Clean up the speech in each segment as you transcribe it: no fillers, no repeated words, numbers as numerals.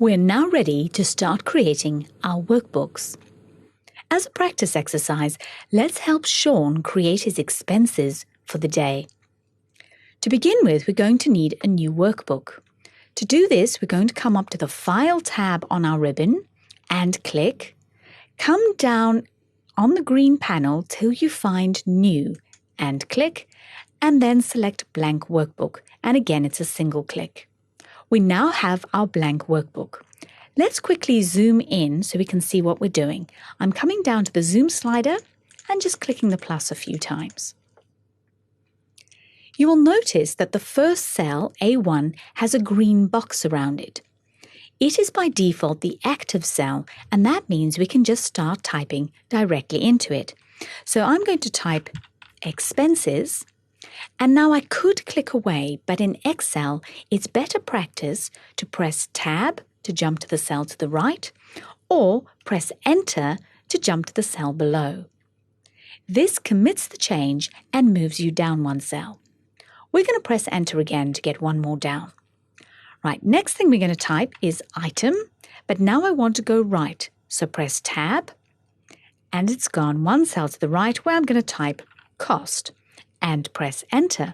We're now ready to start creating our workbooks. As a practice exercise, let's help Sean create his expenses for the day. To begin with, we're going to need a new workbook. To do this, we're going to come up to the File tab on our ribbon and click. Come down on the green panel till you find New and click, and then select Blank Workbook. And again, it's a single click. We now have our blank workbook. Let's quickly zoom in so we can see what we're doing. I'm coming down to the zoom slider and just clicking the plus a few times. You will notice that the first cell, A1, has a green box around it. It is by default the active cell, and that means we can just start typing directly into it. So I'm going to type expenses. And now I could click away, but in Excel, it's better practice to press Tab to jump to the cell to the right, or press Enter to jump to the cell below. This commits the change and moves you down one cell. We're going to press Enter again to get one more down. Right, next thing we're going to type is Item, but now I want to go right, so press Tab, and it's gone one cell to the right where I'm going to type Cost. And press Enter.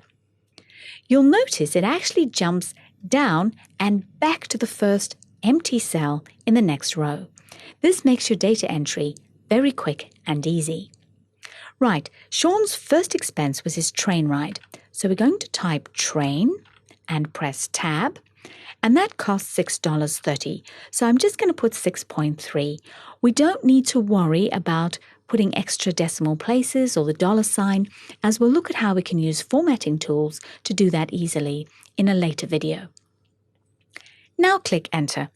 You'll notice it actually jumps down and back to the first empty cell in the next row. This makes your data entry very quick and easy. Right, Sean's first expense was his train ride. So we're going to type train and press Tab, and that costs $6.30. So I'm just going to put 6.3. We don't need to worry about putting extra decimal places or the dollar sign, as we'll look at how we can use formatting tools to do that easily in a later video. Now click Enter.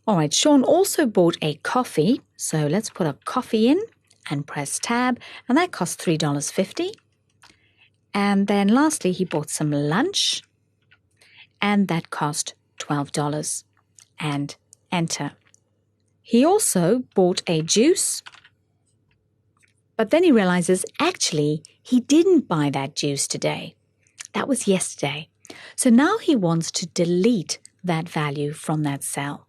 All right, Sean also bought a coffee, so let's put a coffee in and press Tab, and that costs $3.50. And then lastly, he bought some lunch, and that cost $12. And Enter. He also bought a juice, but then he realizes, actually, he didn't buy that juice today. That was yesterday. So now he wants to delete that value from that cell.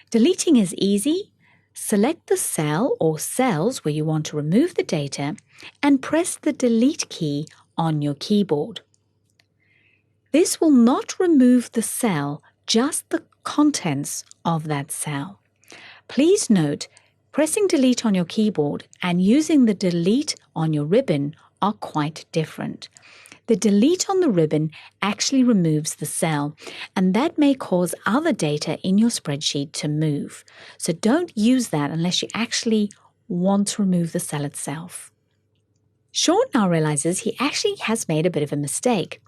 Deleting is easy. Select the cell or cells where you want to remove the data and press the Delete key on your keyboard. This will not remove the cell, just the contents of that cell. Please note, pressing Delete on your keyboard and using the Delete on your ribbon are quite different. The Delete on the ribbon actually removes the cell, and that may cause other data in your spreadsheet to move. So don't use that unless you actually want to remove the cell itself. Sean now realizes he actually has made a bit of a mistake.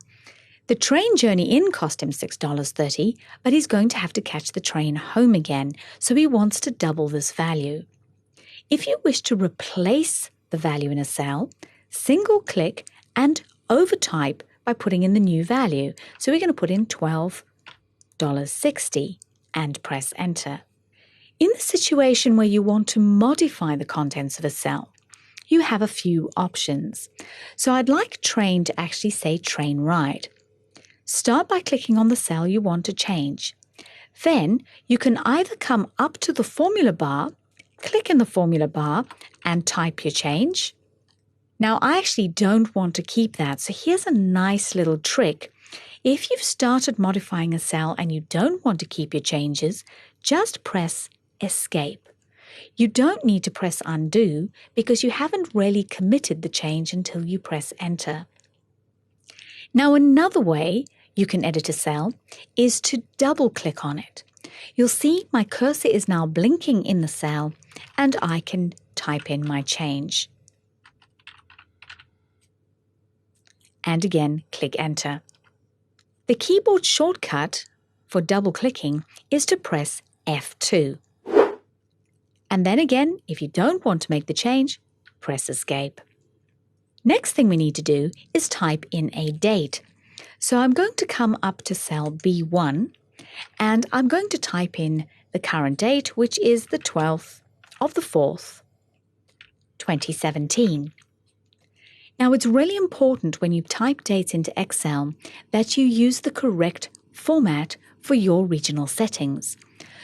The train journey in cost him $6.30, but he's going to have to catch the train home again, so he wants to double this value. If you wish to replace the value in a cell, single-click and overtype by putting in the new value. So we're going to put in $12.60 and press Enter. In the situation where you want to modify the contents of a cell, you have a few options. So I'd like train to actually say train ride. Start by clicking on the cell you want to change. Then you can either come up to the formula bar, click in the formula bar and type your change. Now I actually don't want to keep that, so here's a nice little trick. If you've started modifying a cell and you don't want to keep your changes, just press Escape. You don't need to press Undo because you haven't really committed the change until you press Enter. Now another way you can edit a cell is to double-click on it. You'll see my cursor is now blinking in the cell and I can type in my change. And again, click Enter. The keyboard shortcut for double-clicking is to press F2. And then again, if you don't want to make the change, press Escape. Next thing we need to do is type in a date. So I'm going to come up to cell B1 and I'm going to type in the current date, which is the 12th of the 4th, 2017. Now, it's really important when you type dates into Excel that you use the correct format for your regional settings.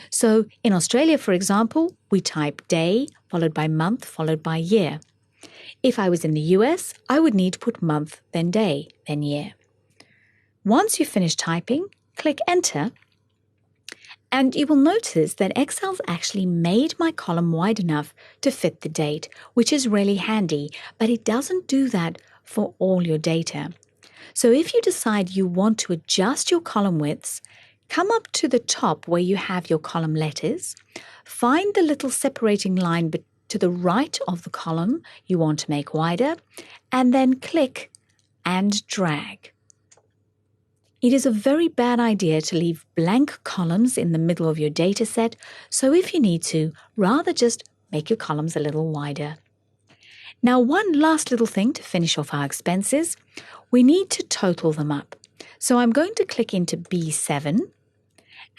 So in Australia, for example, we type day, followed by month, followed by year. If I was in the US, I would need to put month, then day, then year. Once you finish typing, click Enter, and you will notice that Excel's actually made my column wide enough to fit the date, which is really handy, but it doesn't do that for all your data. So if you decide you want to adjust your column widths, come up to the top where you have your column letters, find the little separating line to the right of the column you want to make wider, and then click and drag. It is a very bad idea to leave blank columns in the middle of your data set, so if you need to, rather just make your columns a little wider. Now, one last little thing to finish off our expenses, we need to total them up. So I'm going to click into B7,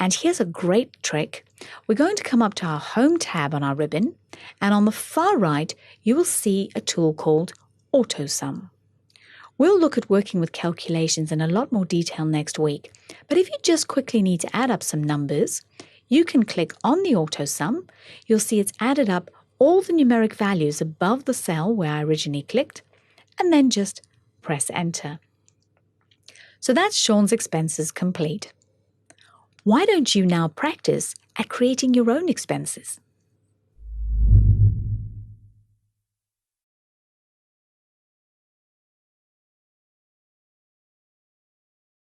and here's a great trick. We're going to come up to our Home tab on our ribbon, and on the far right, you will see a tool called AutoSum. We'll look at working with calculations in a lot more detail next week, but if you just quickly need to add up some numbers, you can click on the AutoSum. You'll see it's added up all the numeric values above the cell where I originally clicked, and then just press Enter. So that's Sean's expenses complete. Why don't you now practice at creating your own expenses?